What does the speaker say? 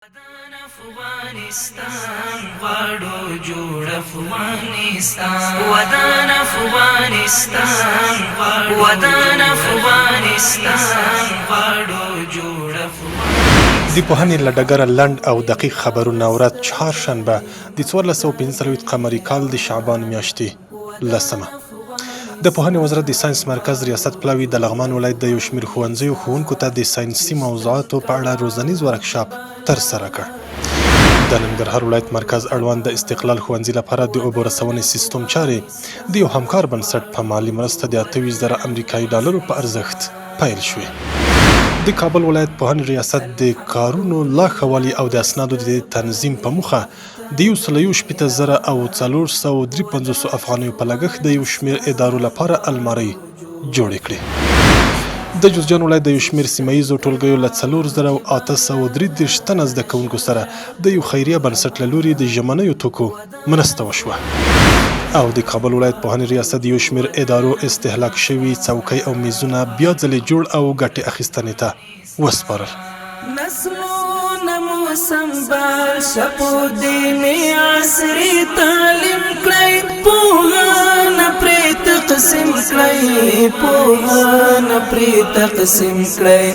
ودان افغانستان غواړو جوړ افغانستان ودان افغانستان غواړو جوړ افغانستان د پوهنې له ډګره لنډ او دقیق خبرونه ورځ چهارشنبه د 1445 قمري کال د شعبان میاشتې 10. د پوهنې وزارت د ساینس مرکز ریاست پلاوي د لغمان ولایت د یو شمېر ښوونځیو ښوونکو ته د ساینسي موضوعاتو په اړه روزنیز ورکشاپ ترسره کړ. د ننګرهار ولایت مرکز اړوند د استقلال ښوونځي لپاره د اوبو رسونې سیستم چارې د یو همکار بنسټ په مالي مرسته د 28,000 امریکایي ډالرو په ارزښت پیل شوې. د کابل ولایت پوهنې ریاست د کارونو لا ښه او د اسنادو د تنظیم په موخه د 1,17,453 افغانیو په لګښت د یو شمېر ادارو لپاره المارۍ جوړې کړې. د جوزجان ولایت د یو شمېر سیمه ییزو ټولګیو له 4,833 تنه زده کوونکو سره د یو خیریه بنسټ له لوري د ژمنیو توکو مرسته وشوه. او د کابل ولایت پوهنې ریاست د یو شمېر ادارو استهلاک شوي څوکۍ او میزونه بیا ځلې جوړ او ګټې اخیستنې ته وسپارل. نسلونه مو سنبال شپو دیني عصري تعلیم کړئ پوهانه پرې تقسیم کړئ